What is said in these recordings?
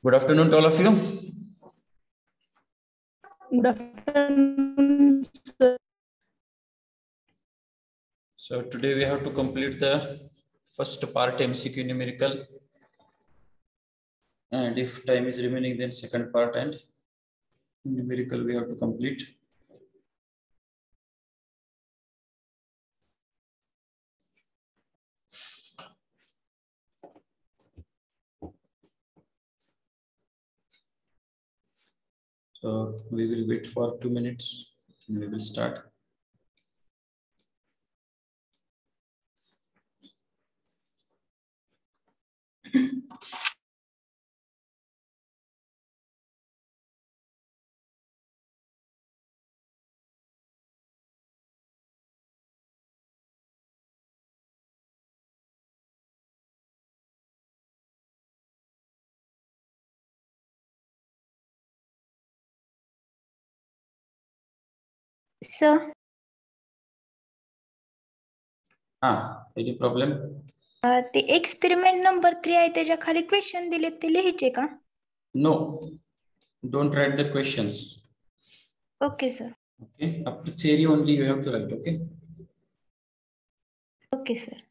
Good afternoon to all of you. Good afternoon, sir. So today we have to complete the first part MCQ numerical, and if time is remaining, then second part and numerical we have to complete. So we will wait for 2 minutes and we will start. Sir, Any problem? ते experiment number 3 आहे त्याच्या खाली question दिले ते लिहायचे का? No, don't write the questions. Okay sir. Okay, up to theory only you have to write. Okay. Okay sir.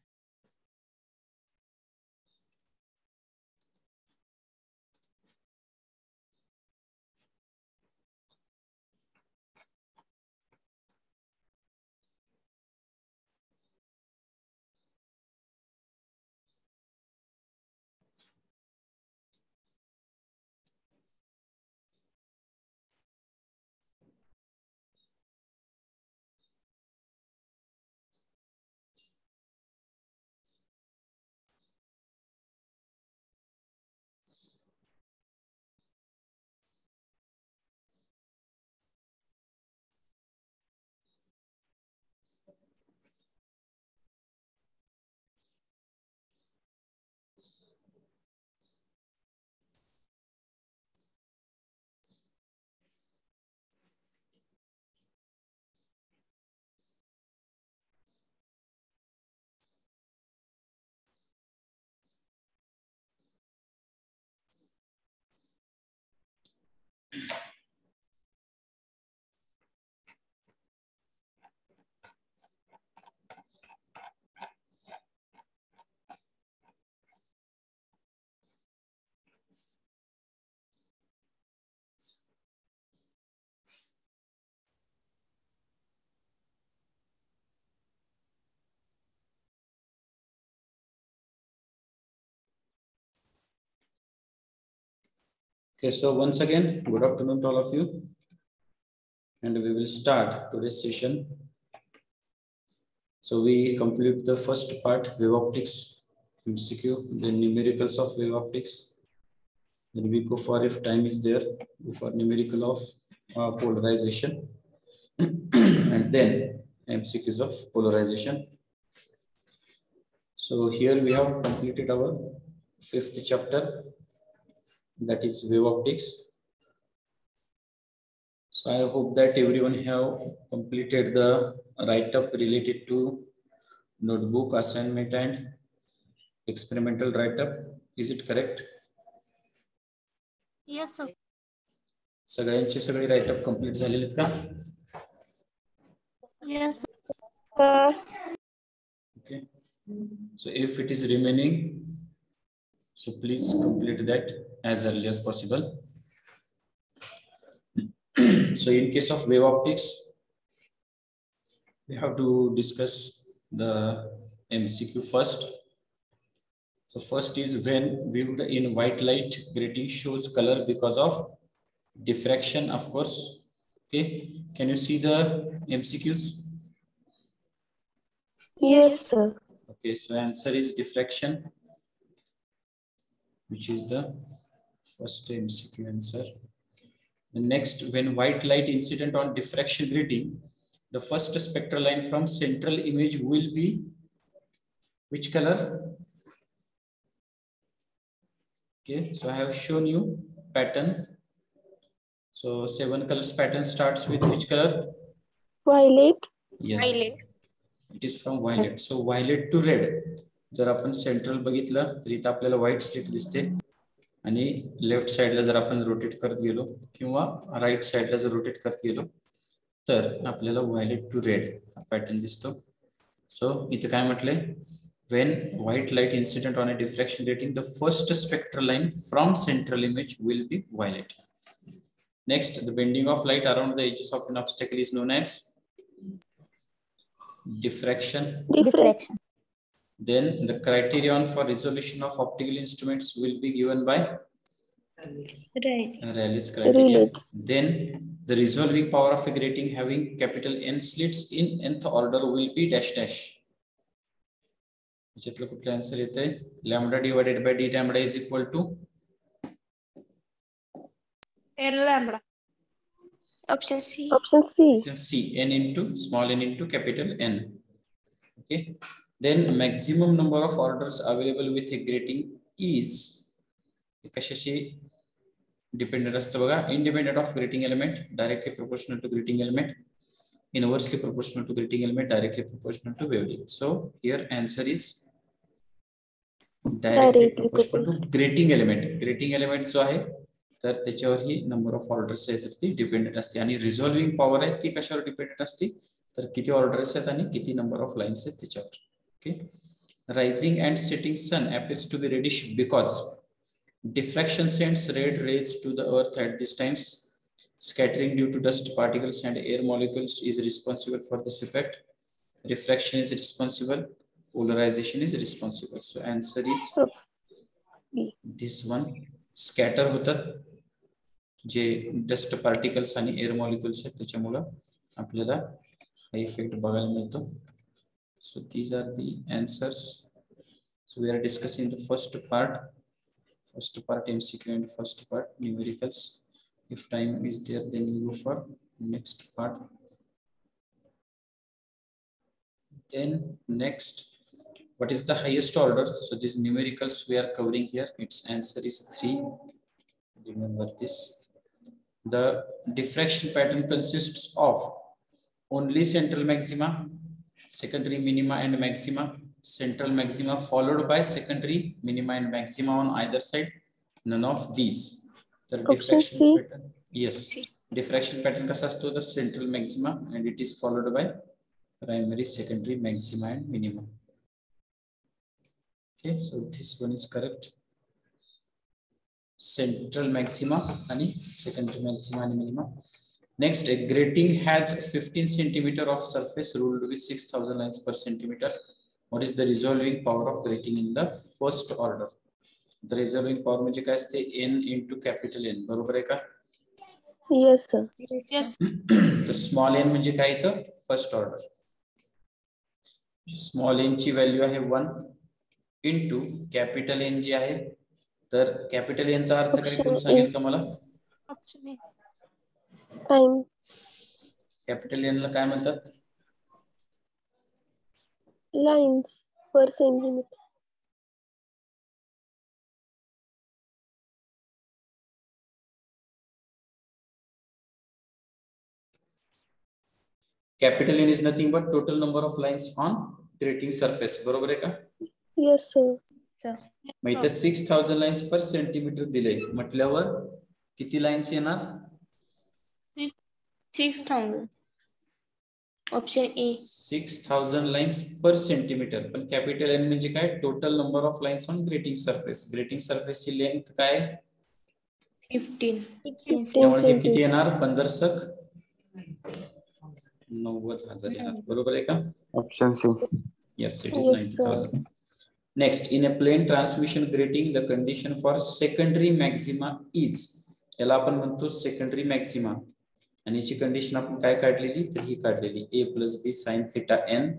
Okay, so once again, good afternoon to all of you. And we will start today's session. So we complete the first part, wave optics, MCQ, then numericals of wave optics. Then we go for, if time is there, go for numerical of polarization. And then MCQs of polarization. So here we have completed our 5th chapter, that is wave optics. So I hope that everyone have completed the write-up related to notebook assignment and experimental write-up. Is it correct? Yes, sir. सगळ्यांचे सगळे write-up complete झालेले आहेत का? Yes, sir. Okay. So if it is remaining, so please complete that as early as possible. So in case of wave optics, we have to discuss the MCQ first. So first is, when viewed in white light, grating shows color because of diffraction, of course. Okay, can you see the MCQs? Yes, sir. Okay, so answer is diffraction, which is the first MCQ answer. The next, when white light incident on diffraction grating, the first spectral line from central image will be which color? Okay, so I have shown you pattern. So 7 colors pattern starts with which color? Violet. Yes. Violet. It is from violet. So violet to red. जर आपण central बघितलं तर इथे आपल्याला white slit दिसते. आणि left साइडला जर आपण रोटेट करत गेलो किंवा राईट साइडला जर रोटेट करत गेलो तर आपल्याला व्हायलेट टू रेड हा पॅटर्न दिसतो. सो इथे काय म्हटलंय, when white light incident on a diffraction rating, the first spectral line from central image will be violet. Next, the bending of light around the edges of an obstacle is known as diffraction. Then the criterion for resolution of optical instruments will be given by Rayleigh's criteria. Then the resolving power of a grating having capital N slits in nth order will be dash dash. याच्यातलं कुठलं answer येतंय? Lambda divided by d lambda is equal to N lambda. Option C. C n into small n into capital N. Okay. Then maximum number of orders available with a grating is कशाशी dependent असतं बघा, independent of grating element, directly proportional to grating element, inversely proportional to grating element, directly proportional to wavelength. So here answer is directly proportional to grating element. Grating element जो आहे तर त्याच्यावर ही number of orders आहेत तर ती dependent असते आणि रिझॉल्विंग power आहे ती कशावर डिपेंडेंट असते तर किती ऑर्डर्स आहेत आणि किती नंबर ऑफ लाईन्स आहेत त्याच्यावर. Okay. Rising and setting sun appears to be reddish because diffraction sends red rays to the earth at these times. Scattering due to dust particles and air molecules is responsible for this effect. Refraction is responsible. Polarization is responsible. So answer is this one. Scatter होतात जे dust particles आणि air molecules आहेत त्याच्यामुळं आपल्याला हा effect बघायला मिळतो. So these are the answers. So we are discussing the first part MCQ and first part numericals. If time is there then we go for next part. Then next, what is the highest order? So these numericals we are covering here. Its answer is 3. Remember this. The diffraction pattern consists of only central maxima, secondary minima and maxima, central maxima followed by secondary minima and maxima on either side. None of these. The diffraction pattern. Yes. Diffraction pattern कसा असतो तर central maxima and it is followed by primary, secondary maxima and minima. Okay, so this one is correct. Central maxima and secondary maxima and minima. Next, a grating has 15 centimeter of surface ruled with 6000 lines per centimeter. What is the resolving power of grating in the first order? The resolving power म्हणजे काय असते n into capital N. बरोबर आहे का? Yes sir. Yes. तर small n म्हणजे काय इथं फर्स्ट ऑर्डर. स्मॉल n ची व्हॅल्यू आहे 1 इंटू कॅपिटल N जी आहे तर कॅपिटल N चा अर्थ काय कोण सांगेल का मला? Option A. Time. Capital N ला काय म्हणतात? Lines per centimeter. Capital N is nothing but total number of lines on grating surface. बरोबर आहे का? Yes sir. मग इथं 6000 लाईन्स पर सेंटीमीटर दिले म्हटल्यावर किती लाईन्स येणार? 6000. Option A. 6000 lines per centimetre. पण कॅपिटल N म्हणजे काय? Total number of lines on grating surface. Grating surface ची लेंथ काय? 15. त्यामुळे हे किती येणार? 15 90,000 येणार. बरोबर आहे का? Option C. Yes, it is 90,000. Next, in a plane transmission grating, the condition for secondary maxima is, याला आपण म्हणतो secondary maxima आणि याची कंडिशन आपण काय काढलेली तर ही काढलेली a plus b sin theta n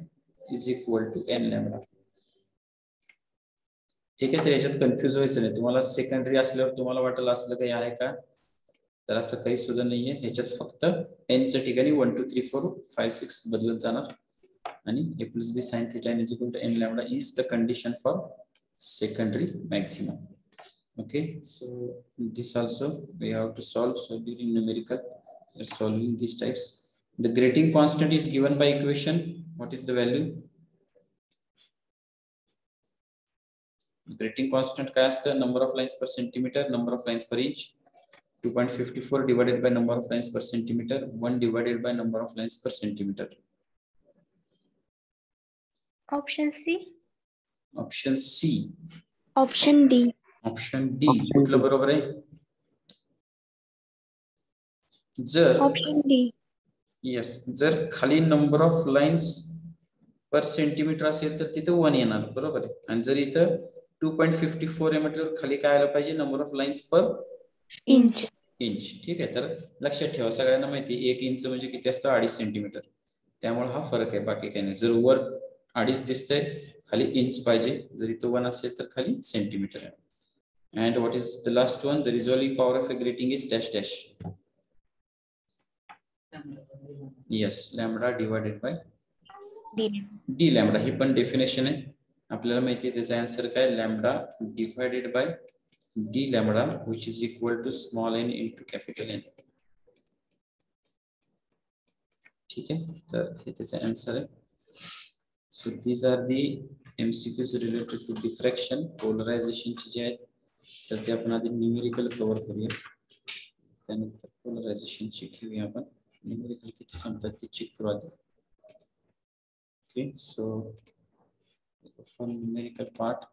is equal to n lambda. ठीक आहे, तर याच्यात कन्फ्युज व्हायचं नाही. तुम्हाला सेकंडरी असल्यावर तुम्हाला वाटेल असलं काही आहे का तर असं काही सुद्धा नाहीये. ह्याच्यात फक्त n च्या ठिकाणी 1 2 3 4 5 6 बदलत जाणार आणि a plus b sin theta n is equal to n lambda is the condition for secondary maximum. Okay, so this also we have to solve. So during numerical we are solving these types. The grating constant is given by equation. What is the value? Grating constant काय असतं, number of lines per centimetre, number of lines पर inch. 2.54 divided by number of lines per centimeter, 1 divided by number of lines per centimeter. Option C. Option C. Option D. Option D कुठलं बरोबर आहे? जर option D. Yes, जर खाली number of lines per centimetre असेल तर तिथे 1 येणार, बरोबर आहे. आणि जर इथं 2.54 आहे म्हटल्यावर खाली काय आलं पाहिजे, नंबर ऑफ लाईन्स पर इंच. इंच. ठीक आहे, तर लक्षात ठेवा, सगळ्यांना माहिती 1 इंच म्हणजे किती असतं, 2.5 सेंटीमीटर. त्यामुळे हा फरक आहे, बाकी काही नाही. जर वर 2.5 दिसतंय, खाली इंच पाहिजे. जर इथं 1 असेल तर खाली सेंटीमीटर आहे. And what is the last one? The resolving power of a grating is dash dash. Yes, lambda divided by d lambda. ही पण डेफिनेशन आहे, आपल्याला माहिती आहे. त्याचा आन्सर काय, lambda divided bye d lambda, which is equal to small n into capital N. ठीक आहे, तर हे त्याचा आन्सर आहे. So these are the MCQs related to diffraction. Polarization चे जे आहेत तर ते आपण आधी न्यूमेरिकल कव्हर करूया, त्यानंतर पोलरायझेशन ची घेऊया आपण. न्यूमेरिकल किती सांगतात ते चेक करू आधी. Okay, so for numerical part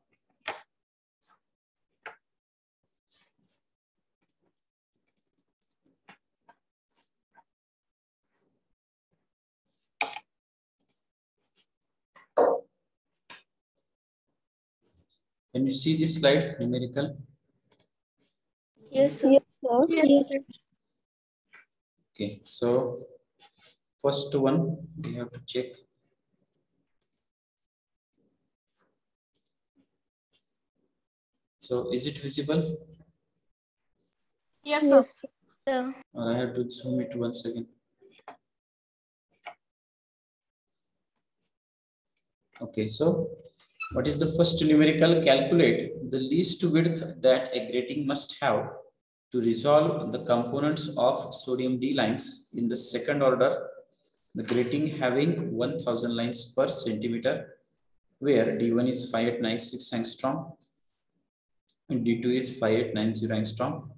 can you see this slide, numerical? Yes, sir. Yes, sir. Yes. Okay, so first one we have to check. So is it visible, Yes, sir. Yes, sir. Sir. or I have to zoom it once again? Okay, so what is the first numerical? Calculate the least width that a grating must have to resolve the components of sodium D lines in the second order. The grating having 1000 lines per centimeter, where D1 is 5896 angstrom and D2 is 5890 angstrom.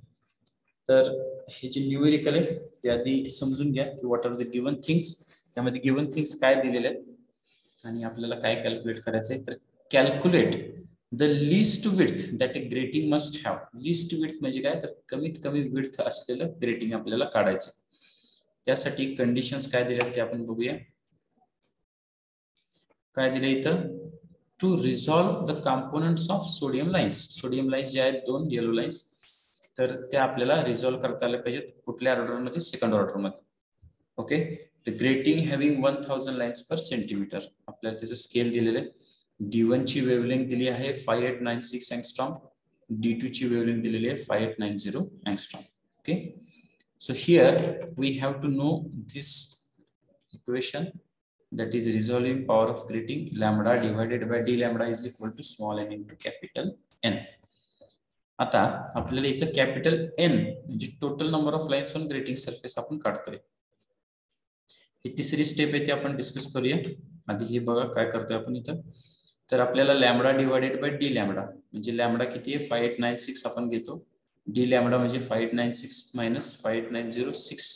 तर हे जे numerical आहे ते आधी समजून घ्या की what are the given things. त्यामध्ये given things काय दिलेले आहेत आणि आपल्याला काय कॅल्क्युलेट करायचंय. तर calculate the least width that a grating must have. Least width म्हणजे काय, तर कमीत कमी विड्थ असलेलं ग्रेटिंग आपल्याला काढायचं. त्यासाठी कंडिशन्स काय दिल्यात ते आपण बघूया. काय दिले इथं, to resolve the components of sodium lines. Sodium lines जे आहेत 2 येलो लाईन्स, तर त्या आपल्याला रिझॉल्व करता आल्या पाहिजेत. कुठल्या ऑर्डर मध्ये, सेकंड ऑर्डर मध्ये. Okay, the grating having 1000 lines per centimetre. आपल्याला त्याचं स्केल दिलेलं आहे. D1 ची वेव्हलेंथ दिली आहे 5896 अँगस्ट्रॉम, D2 ची वेव्हलेंथ दिलेली आहे 5890 angstrom. Okay, so here we have to know this equation, that is resolving power of grating, lambda divided by d lambda is equal to small n into capital N. आता आपल्याला इथं capital N म्हणजे total number of lines on grating surface आपण काढतोय. ही तिसरी step आहे ती आपण डिस्कस करूया. आधी हे बघा काय करतोय आपण इथं. तर आपल्याला lambda divided by d lambda, म्हणजे लॅम्बडा किती आहे 5896 आपण घेतो. डी लॅम्बडा म्हणजे 5896 मायनस 5806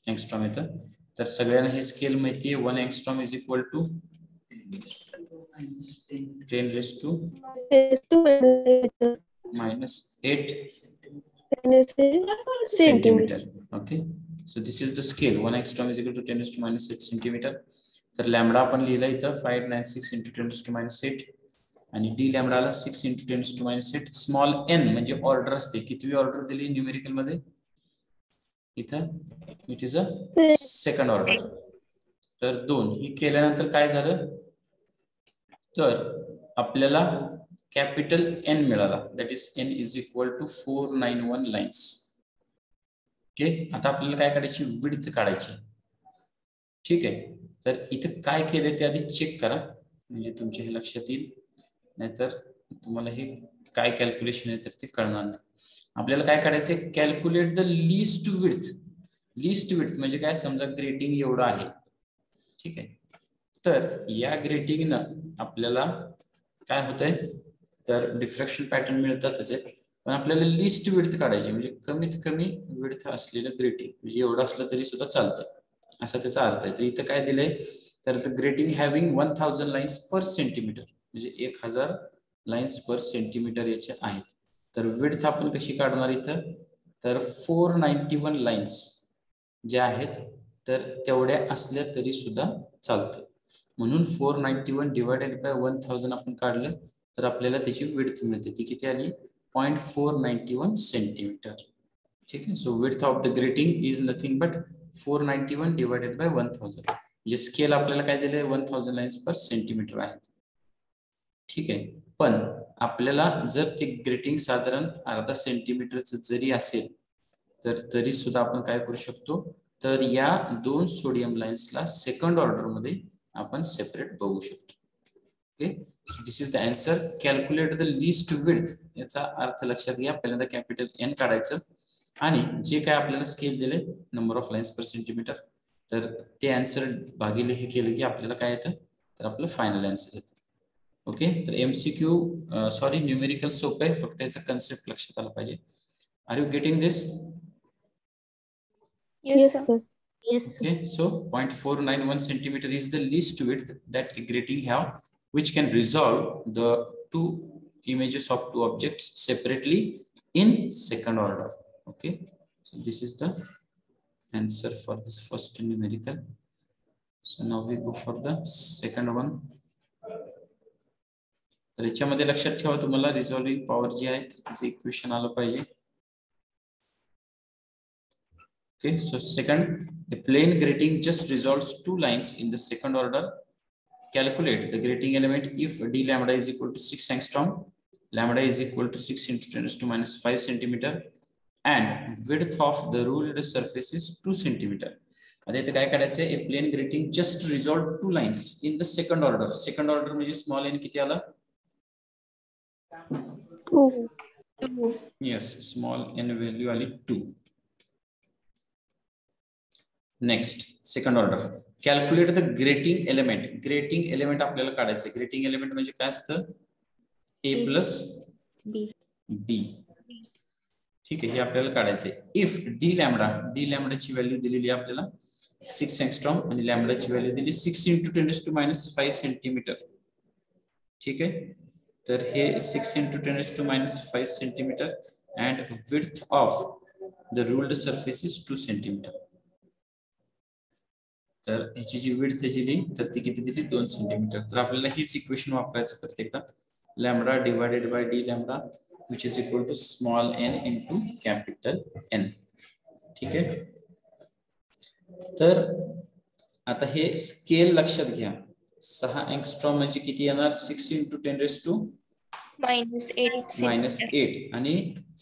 अँगस्ट्रॉम येतं. तर सगळ्यांना हे स्केल माहिती आहे. 1 angstrom is equal to 10 raised to minus 8 centimeter. Okay, so this is the scale. 1 angstrom is equal to 10 raised to minus 8 centimeter. तर लॅम्बडा आपण लिहिला इथं 5896 into 10 raised to minus 8 आणि डी लॅम्बडाला 6 into 10 raised to minus 8. Small n म्हणजे order असते. कितवी ऑर्डर दिली न्यूमेरिकल मध्ये इथं, it is a second order. तर 2 ही केल्यानंतर काय झालं, तर आपल्याला कॅपिटल N मिळाला. That is N is equal to 491 lines. Okay, आता आपल्याला काय काढायची, विड्थ काढायची. ठीक आहे, तर इथं काय केलं ते आधी चेक करा म्हणजे तुमच्या हे लक्षात येईल. नाहीतर तुम्हाला हे काय कॅल्क्युलेशन आहे तर ते कळणार नाही. आपल्याला काय काढायचं, calculate the least width. Least width म्हणजे काय, समजा ग्रेटिंग एवढं आहे. ठीक आहे, तर या ग्रेटिंगनं आपल्याला काय होतंय, तर डिफ्रॅक्शन पॅटर्न मिळतातच आहे, पण आपल्याला लिस्ट विड्थ काढायची, म्हणजे कमीत कमी विड्थ असलेलं ग्रेटिंग, म्हणजे एवढं असलं तरी सुद्धा चालतं असा त्याचा अर्थ आहे. तर इथं काय दिलंय, तर the grating having 1000 lines per centimetre, म्हणजे 1000 लाईन्स पर सेंटीमीटर याचे आहेत. तर विड्थ आपण कशी काढणार इथं, तर 491 लाईन्स ज्या आहेत तर तेवढ्या असल्या तरी सुद्धा चालतं, म्हणून 491 डिवायडेड बाय 1000 आपण काढलं तर आपल्याला त्याची विड्थ मिळते, ती किती आली 0.491 सेंटीमीटर. ठीक आहे. So width of the grating is nothing but 491 divided by 1000, म्हणजे स्केल आपल्याला काय दिलंय 1000 लाईन्स पर सेंटीमीटर आहे. ठीक आहे. पण आपल्याला जर ते ग्रेटिंग साधारण अर्धा सेंटीमीटरचं जरी असेल तर तरी सुद्धा आपण काय करू शकतो, तर या 2 सोडियम लाईन्सला सेकंड ऑर्डर मध्ये आपण सेपरेट बघू शकतो. Okay, so this is the answer. Calculate the least width, याचा अर्थ लक्षात घ्या. पहिल्यांदा कॅपिटल एन काढायचं आणि जे काय आपल्याला स्केल दिले number of lines per centimetre, तर ते आन्सर भागिले हे केलं की आपल्याला काय येतं, तर आपलं फायनल आन्सर येतं. ओके, तर एमसीक्यू सॉरी न्यूमेरिकल सोपं आहे, फक्त याचा कन्सेप्ट लक्षात आला पाहिजे. Are you getting this? Yes, sir. Okay, so 0.491 centimeter is the least width that a grating have, which can resolve the two images of two objects separately in second order. Okay, so this is the answer for this first numerical. So now we go for the second one. तर याच्यामध्ये लक्षात ठेवा, तुम्हाला रिझॉल्विंग power जी आहे त्याचं equation आलं पाहिजे. Okay, so second, a plane grating just resolves 2 lines in the second order. Calculate the grating element if d lambda is equal to 6 angstrom, lambda is equal to 6 into 10 to minus 5 centimeter, and width of the ruled surface is 2 centimeter. आता इथे काय करायचं आहे, a plane grating just resolved 2 lines in the second order. Second order म्हणजे small n किती आला? 2. Yes, small n value आली 2. Next second order, calculate the grating element. Grating element आपल्याला काढायचं. ग्रेटिंग एलिमेंट म्हणजे काय असतं, ए प्लस बी. ठीक आहे, हे आपल्याला काढायचंय. इफ डी लॅम्डाची व्हॅल्यू दिलेली आहे आपल्याला 6 एंगस्ट्रॉम आणि लॅम्डाची व्हॅल्यू दिली 6 into 10 to minus 5 सेंटीमीटर. ठीक आहे, तर हे 6 into 10 to minus 5 centimetre and width of the ruled surface is 2 centimetre. तर ह्याची जी विड्थ दिली तर ती किती दिली 2 सेंटीमीटर. तर आपल्याला हीच इक्वेशन वापरायचं प्रत्येकदा, lambda divided by d lambda which is equal to small n into capital N. ठीक आहे, तर आता हे स्केल लक्षात घ्या. 6 एंगस्ट्रॉम म्हणजे किती येणार, 6 into 10 to minus 8 आणि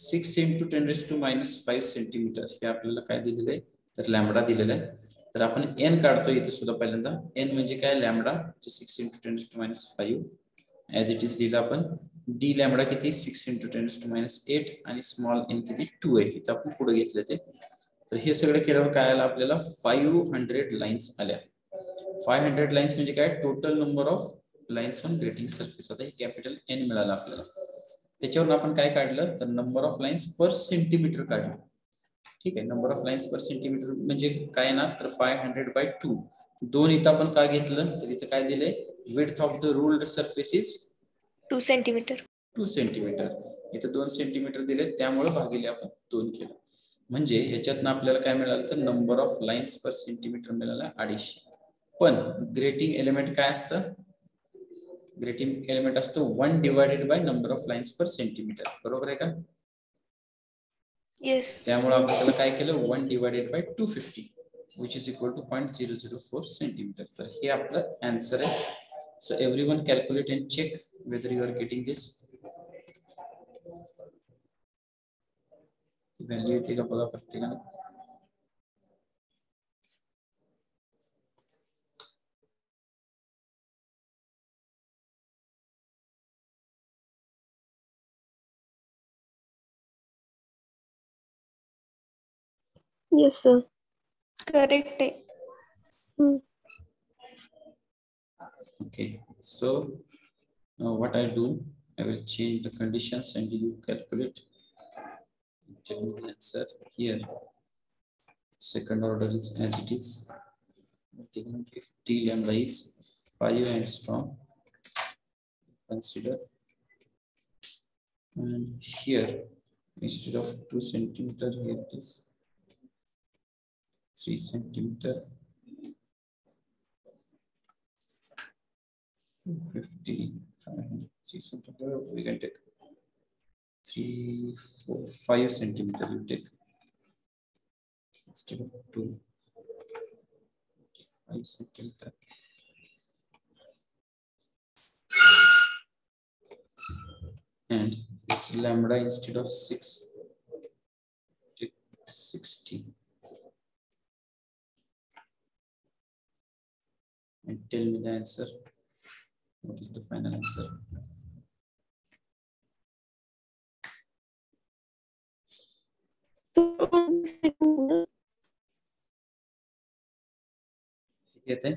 6 into 10 to minus 5 सेंटीमीटर हे आपल्याला काय दिलेलं आहे, तर लॅम्डा दिलेला आहे. तर आपण एन काढतो इथे सुद्धा. पहिल्यांदा एन म्हणजे काय, lambda 6 into 10 to minus 5 as it is लिहिलं आपण. डी लॅम्डा किती 6 into 10 to minus 8 आणि स्मॉल एन किती 2 आहे, इथं आपण पुढे घेतलं ते. तर हे सगळं केल्यावर काय आलं आपल्याला 500 लाईन्स आल्या. 500 लाईन्स म्हणजे काय, total number of lines on grating surface. आता हे कॅपिटल एन मिळालं आपल्याला. त्याच्यावरून आपण काय काढलं, तर number of lines per centimetre काढलं. ठीक आहे, number of lines per centimetre म्हणजे काय येणार, तर 500/2. 2 इथं आपण काय घेतलं, तर इथं काय दिले, width of the ruled surface is 2 centimetre. 2 centimetre. इथं 2 सेंटीमीटर दिले, त्यामुळे भागिले आपण 2 केलं. म्हणजे याच्यातनं आपल्याला काय मिळालं, तर number of lines per centimetre मिळाला 250. पण ग्रेटिंग एलिमेंट काय असतं, ग्रेटिंग एलिमेंट असतं 1 divided by number of lines per centimetre. बरोबर आहे का? Yes. त्यामुळे आपल्याला काय केलं, 1 divided by 250 which is equal to 0.004 centimetre. तर हे आपलं आन्सर आहे. So everyone calculate and check whether you are getting this. Value येते का बघा प्रत्येकाने. Yes, sir. Correct आहे. Okay, so what I do, I will change the conditions and you calculate. Tell me the answer here. Second order is as it is. If T lambda is 5 angstrom, consider, and here instead of 2 centimeter, here it is 3 centimeter. 50, 3 centimeter, we can take 3, 4, 5 centimeter. You take instead of 2, 5 centimeter. And this lambda instead of 6, take 60. And tell me the answer. What is the final answer? किती येते?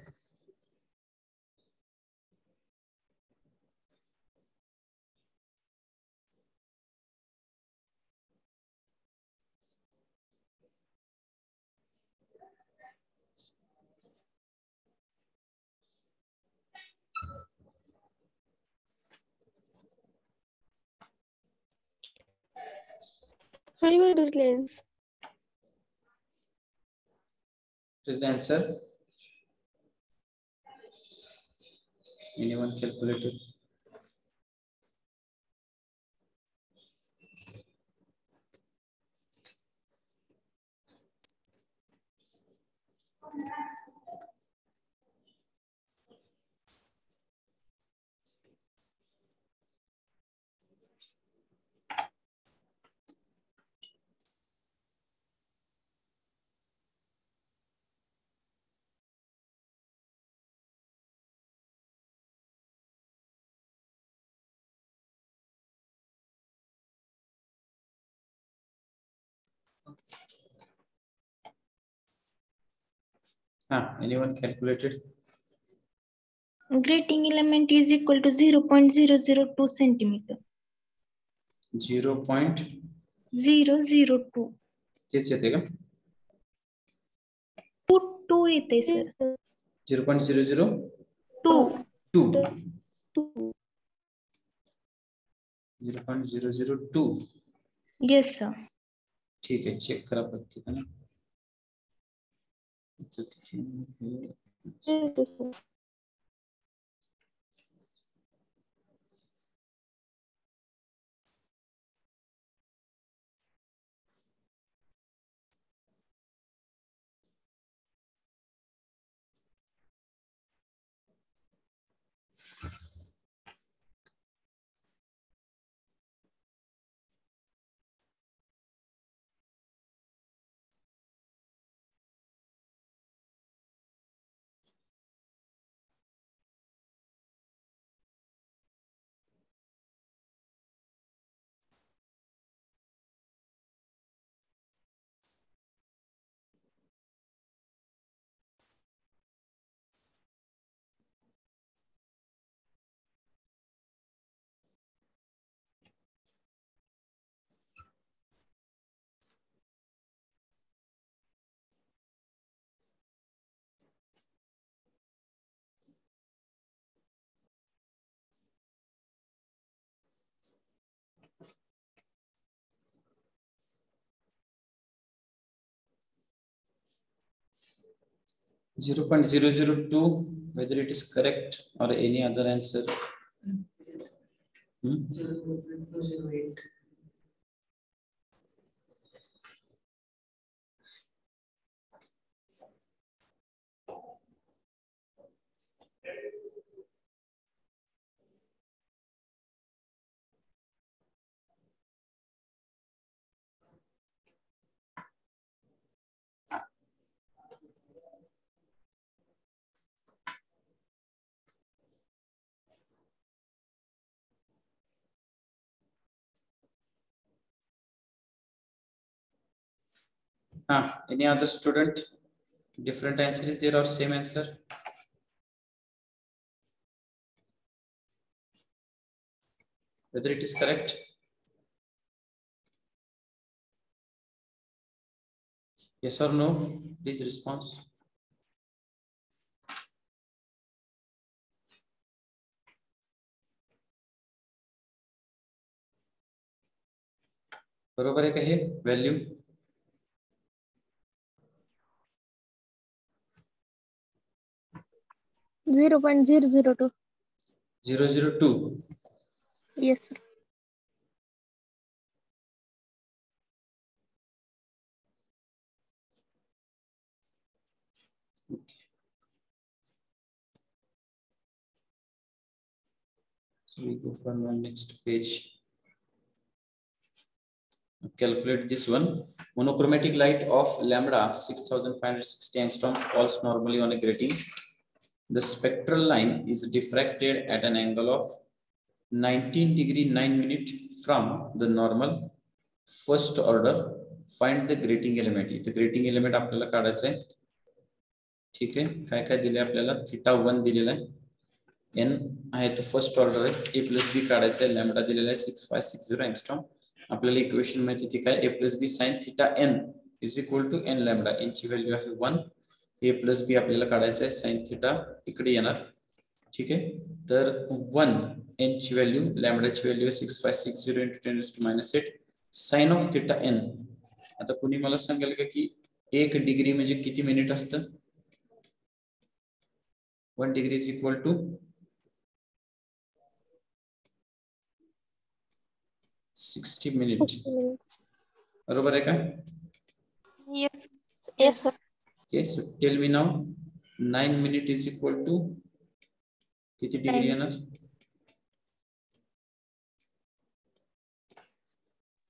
Five order lens. What is the answer? Anyone calculated? Anyone calculated? Grating element is equal to 0.002 centimeter. 0.002. तेच येते का? 2 येते sir. 0.002. 0.002. Yes sir. ठीक है, check करा प्रत्येक ना. .002, whether it is correct or any other answer. 0.208. Any other student? Different answer is there or same answer? whether it is correct. Yes or no? Please response. बरोबर आहे का हे value? 0.002. 002. Yes, sir. So we go for the next page. Calculate this one. Monochromatic light of lambda 6560 angstrom falls normally on a grating. The spectral line is diffracted at an angle of 19 degree 9 minute from the normal. First order, find the grating element. The grating element आपल्याला काढायचं आहे. ठीक आहे, काय काय दिले आपल्याला? θ1 दिलेला आहे, n आहे तो फर्स्ट ऑर्डर आहे, a + b काढायचं आहे, लॅम्बडा दिलेला आहे 6560 एंगस्ट्रॉम. आपल्याला इक्वेशन माहिती ती काय? a + b sin θn = n lambda. n ची व्हॅल्यू आहे 1. a + b आपल्याला काढायचं आहे, sin θ इकडे येणार. ठीक आहे, तर 1 n ची व्हॅल्यू, लॅम्बडाची व्हॅल्यू आहे 6560 × 10⁻⁸ sin of θn. आता कोणी मला सांगेल का की 1 डिग्री म्हणजे किती मिनिट असतं? 1 degree = 60 minutes. बरोबर आहे का? Yes. Yes, sir. Okay, so tell me now 9 minutes = किती डिग्री येणार?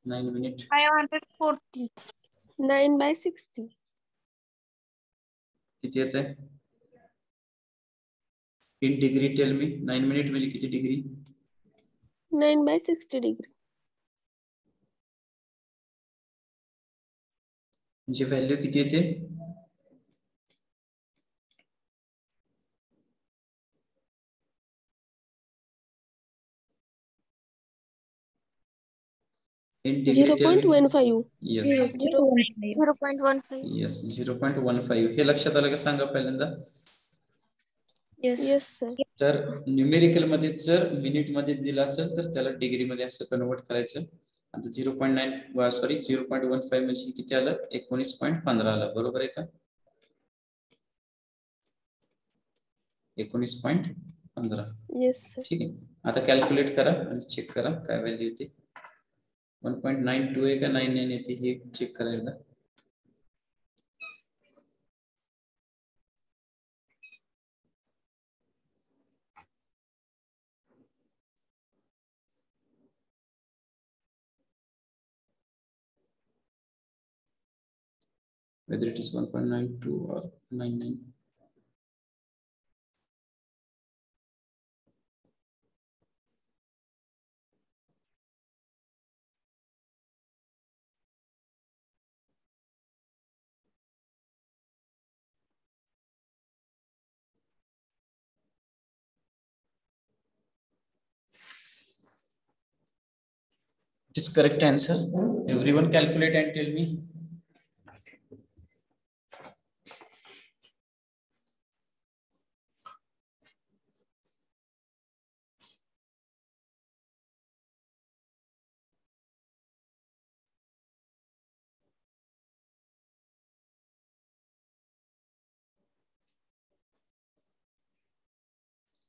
9 minutes 540. 9/60. किती येत आहे? in degree tell me 9 minutes म्हणजे किती डिग्री? 9/60 degree. म्हणजे व्हॅल्यू किती येते? in degree tell me. 0.15. yes 0.15. yes 0.15. हे लक्षात आलं का सांगा पहिल्यांदा? Yes, sir. तर न्यूमेरिकल मध्ये जर मिनिट मध्ये दिलं असेल तर त्याला डिग्री मध्ये असं कन्वर्ट करायचं. आता 0.15 म्हणजे किती आलं? 19.15 आलं. बरोबर आहे का? 19.15. Yes, sir. ठीक आहे, आता कॅल्क्युलेट करा आणि चेक करा काय व्हॅल्यू येते. 1.92 आहे का 99 येते हे चेक करायला. whether it is 1.92 or 99. It is correct answer. Everyone calculate and tell me.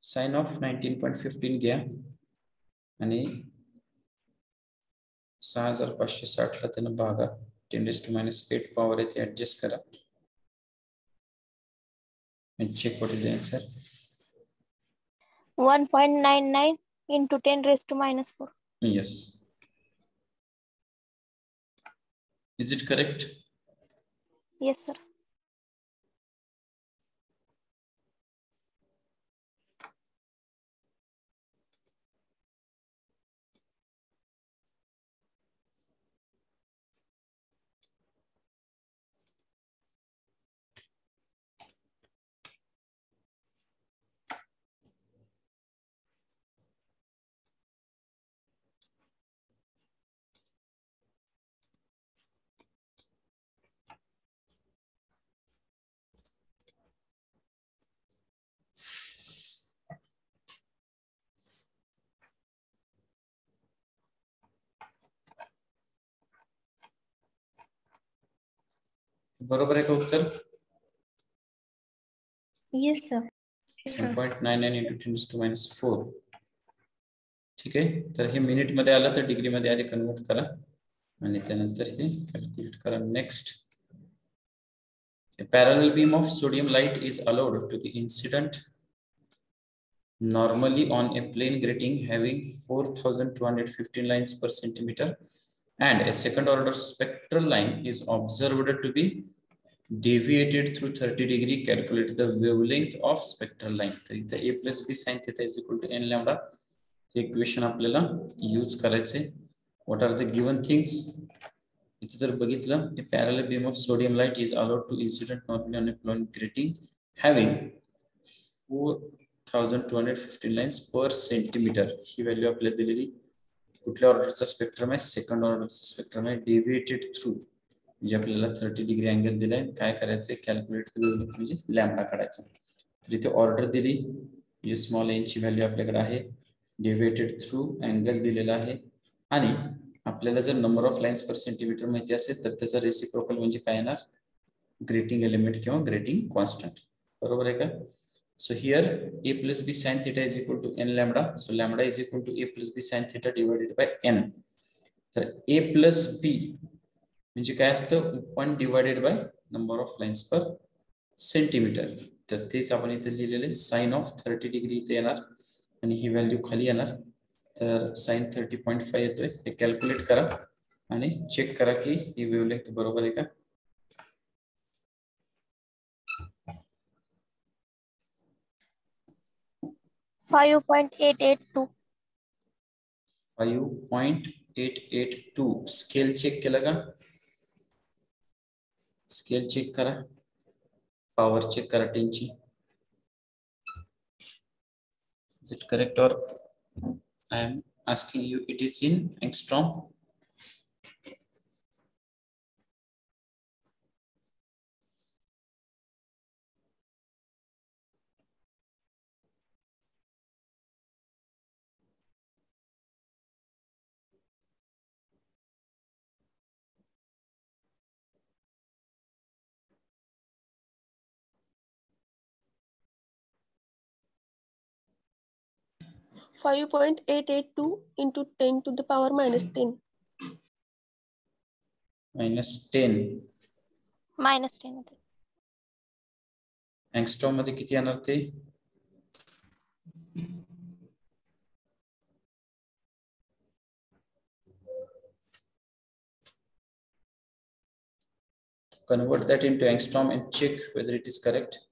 Sin of 19.15 घ्या आणि 6560 ला त्यानं भागा. 10⁻⁸ पॉवर येते, ऍडजस्ट करा and check what is the answer. 1.99 into 10⁻⁴. Yes. Is it correct? Yes, sir. बरोबर आहे का उत्तर? Yes sir. 1.99 × 10⁻⁴. ठीक आहे, तर हे मिनिट मध्ये आलं तर डिग्री मध्ये आधी कन्वर्ट करा आणि त्यानंतर हे कॅल्क्युलेट करा. Next, a parallel beam of sodium light is allowed to be incident normally on a plane grating having 4215 lines per centimeter, and a second order spectral line is observed to be deviated through 30 degree. Calculate the wavelength of spectral line. तर इथे a plus b sin theta is equal to n lambda equation आपल्याला use करायचे. What are the given things? इथे जर बघितलं, a parallel beam of sodium light is allowed to incident normally on a plane grating having 4215 lines per centimeter. He value आपल्याला दिलेली. कुठल्या ऑर्डरचा spectrum आहे? सेकंड ऑर्डरचा स्पेक्ट्रम आहे. डेव्हिएटेड थ्रू म्हणजे आपल्याला 30 डिग्री अँगल दिलाय. काय करायचंय? कॅल्क्युलेट म्हणजे लॅम्बडा काढायचा. तर इथे ऑर्डर दिली, जी स्मॉल एन ची व्हॅल्यू आपल्याकडे आहे. डेव्हिएटेड थ्रू अँगल दिलेला आहे आणि आपल्याला जर number of lines per centimetre माहिती असेल तर त्याचा रेसिप्रोकल म्हणजे काय येणार? ग्रेटिंग एलिमेंट किंवा ग्रेटिंग कॉन्स्टंट. बरोबर आहे का? So here a plus b sin theta is equal to n lambda. So lambda is equal to a plus b sin theta divided by n. तर a plus b म्हणजे काय असतं? 1 divided by number of lines per centimeter. तर तेच आपण इथे लिहिलेले sin of 30 degree इथे येणार आणि ही व्हॅल्यू खाली येणार. तर sin 30.5 येतोय. हे कॅल्क्युलेट करा आणि चेक करा की ही वेव्हलेंथ बरोबर आहे का? 5.882. 5.882. स्केल चेक केलं का? स्केल चेक करा, पॉवर चेक करा 10 ची. Is it correct or I am asking you it is in angstrom? -5.882 into 10 to the power -10. -10. -10. angstrom मध्ये किती येणार ते? Convert that into angstrom and check whether it is correct.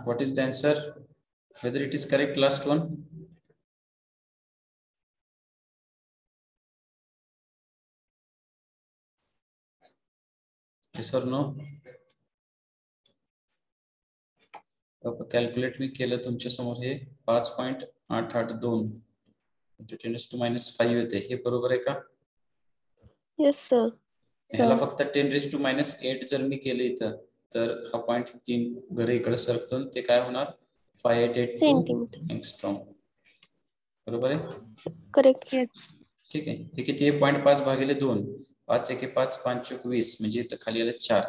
What is the answer? Whether it is correct, last one? Yes or no? Calculate मी केलं तुमच्या समोर हे 5.882 × 10⁻⁵ येते. हे बरोबर आहे का? Yes, sir. ह्याला फक्त 10⁻⁸ जर मी केलं इथं तर हा पॉइंट 3 घरी इकडे सरकतो, ते काय होणार 5882 Centimeter. एंगस्ट्रॉम. बरोबर आहे? Correct. ठीक आहे. हे किती आहे 0.5 भागिले 2, 5 × 5 = 5 × 20 म्हणजे इथं खाली आले 4.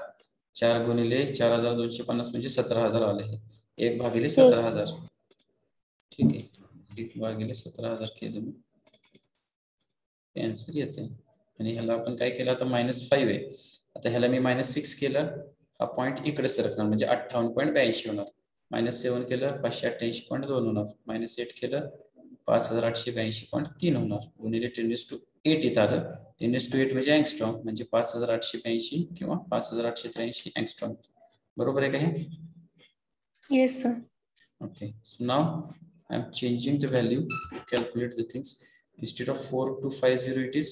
4 गुणिले 4250 म्हणजे 17,000 आले. हे 1 भागिले 17,000. ठीक आहे. 1 भागिले 17,000 केलं मी, आन्सर येते. आणि ह्याला आपण काय केलं आता -5 आहे. आता ह्याला मी -6 केलं, हा पॉइंट इकडे सरकणार म्हणजे 58.82 होणार. -7 केलं 588.2 होणार. -8 केलं 5882.3 होणार. गुणिले 10⁸ इथं आलं. 10⁸ म्हणजे एंगस्ट्रॉम म्हणजे 5882 किंवा 5883 एंगस्ट्रॉम. बरोबर आहे का हे? Yes, sir. Okay, so now I am changing the value to calculate the things. Instead of 4250, it is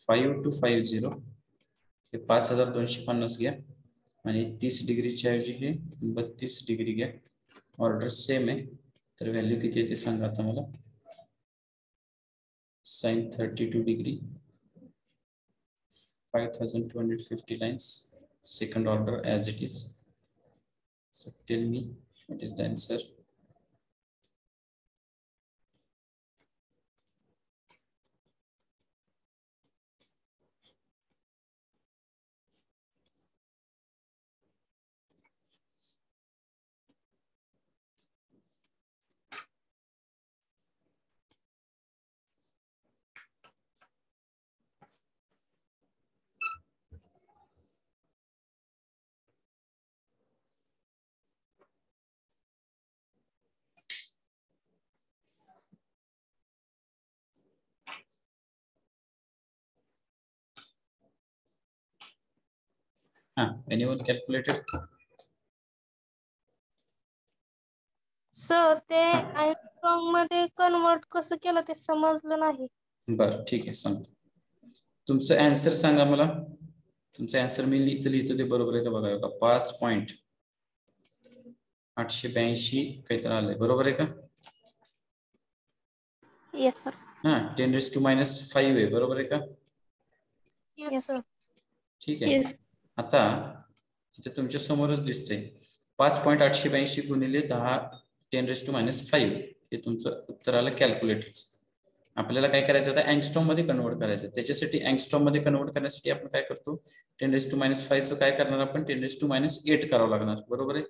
5250. हे 5250 घ्या आणि 30 डिग्रीच्या ऐवजी हे 32 डिग्री घ्या. ऑर्डर सेम आहे, तर व्हॅल्यू किती येते सांगा आता मला. sin 32 degree 5250 lines, second order as it is. So tell me what is the answer. Anyone calculated? Sir ते एंगस्ट्रॉम मध्ये कन्वर्ट कसं केलं ते समजलं नाही. बरं ठीक आहे, सांगतो. तुमचं आन्सर सांगा मला. तुमचं आन्सर मी लिहितो ते बरोबर आहे का बघा. 5.882 काहीतरी आलंय. बरोबर आहे का? Yes, sir. 10⁻⁵ आहे. बरोबर आहे का? Yes, sir. ठीक आहे. Yes. आता इथे तुमच्या समोरच दिसतंय 5.882 गुणिले 10⁻⁵ हे तुमचं उत्तर आलं कॅल्क्युलेटरचं. आपल्याला काय करायचं आता एंगस्ट्रॉम मध्ये कन्वर्ट करायचं. त्याच्यासाठी एंगस्ट्रॉम मध्ये कन्वर्ट करण्यासाठी आपण काय करतो 10⁻⁵ चं काय करणार आपण 10⁻8 करावं लागणार. बरोबर आहे?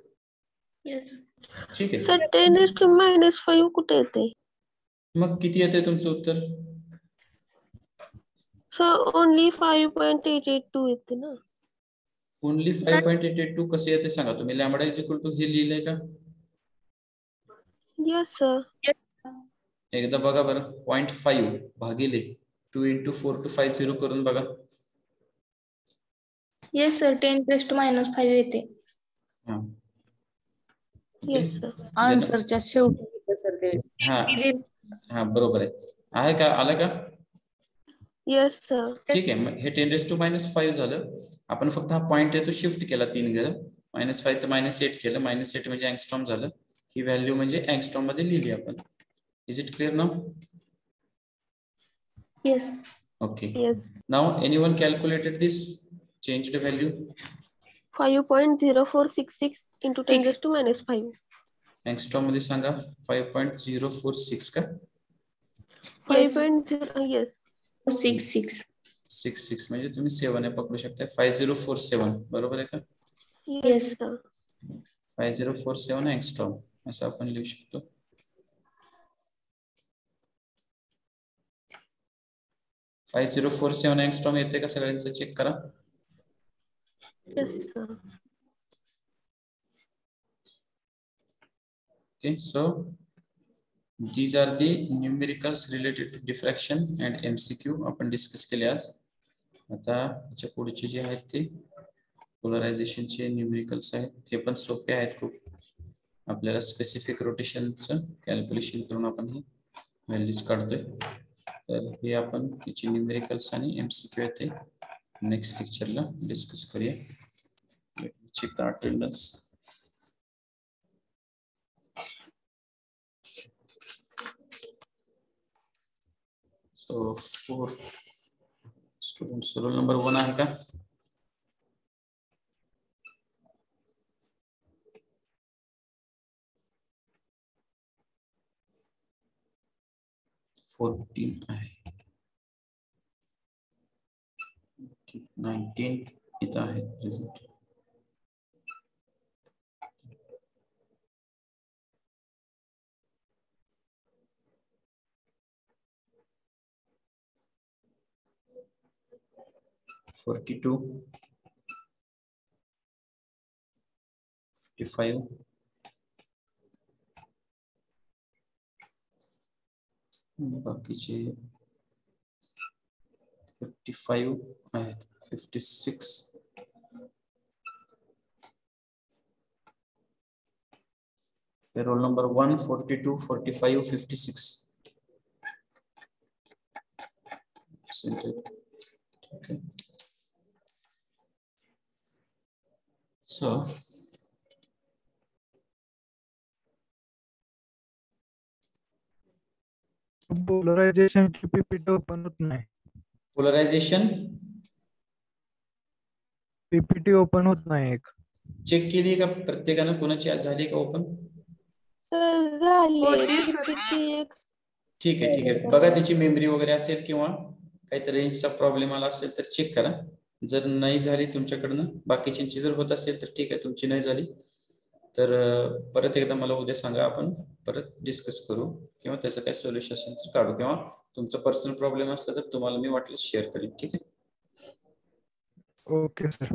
Yes. ठीक आहे. Sir, 10⁻⁵ कुठे येते? मग किती येते तुमचं उत्तर? So only 5.882 येते ना. ओनली 5.882 कसे येते सांगा तुम्ही. लॅम्बडा = हे लिहिलंय का? Yes, sir. एकदा बघा बरं. 0.5 भागिले 2 × 4250 करून बघा. Yes, sir. 10⁻⁻5 येते. हा. Yes, sir. आन्सरच्या शेवटी येतं सर ते. हा बरोबर आहे का? आलं का? Yes, sir. ठीक आहे. मग हे 10⁻⁵ झालं. आपण फक्त हा पॉइंट आहे तो शिफ्ट केला 3 घरं. -5 चं -8 केलं. -8 म्हणजे एंगस्ट्रॉम झालं. ही व्हॅल्यू म्हणजे एंगस्ट्रॉम मध्ये लिहिली आपण. Is it clear now? Yes. Okay. Yes. Now anyone calculated this changed value? 5.0466 into 10⁻⁵. Angstrom मध्ये सांगा. 5.046 का? 5.0. Yes. 66. 66 म्हणजे तुम्ही 7 पकडू शकता. 5047 बरोबर आहे का? Yes, sir. 5047 एंगस्ट्रॉम असं आपण लिहू शकतो. (5047 एंगस्ट्रॉम येते का सगळ्यांचं चेक करा. Yes, sir. Okay, so these are the numericals related to diffraction and MCQ आपण डिस्कस केले आज. आता याच्या पुढचे जे आहेत ते पोलरायझेशनचे न्यूमेरिकल्स आहेत. ते पण सोपे आहेत खूप. आपल्याला स्पेसिफिक रोटेशनचं कॅल्क्युलेशन करून आपण हे व्हॅल्यूज काढतोय. तर हे आपण याचे न्यूमेरिकल्स आणि MCQ आहेत ते नेक्स्ट लेक्चरला डिस्कस करूया. Check the attendance. So 4 students. Roll number 1 आहे का? आहे. 19 इथं आहे रिझल्ट. (42) 55 बाकीचे 55 आहेत. 56 roll number 1 42 45 56. Okay. So polarization ची पीपीटी ओपन होत नाही. पोलरायझेशन पीपीटी ओपन होत नाही. एक चेक केली का प्रत्येकानं? कोणाची आज झाली का ओपन? सर झाली PPT एक. ठीक आहे. बघा त्याची मेमरी वगैरे असेल किंवा काहीतरी रेंजचा प्रॉब्लेम आला असेल तर चेक करा. जर नाही झाली तुमच्याकडनं, बाकीच्यांची जर होत असेल तर ठीक आहे. तुमची नाही झाली तर परत एकदा मला उद्या सांगा, आपण परत डिस्कस करू किंवा त्याचं काय सोल्युशन असेल तर काढू, किंवा तुमचा पर्सनल प्रॉब्लेम असला तर तुम्हाला मी वाटलं शेअर करेन. ठीक आहे. Okay sir.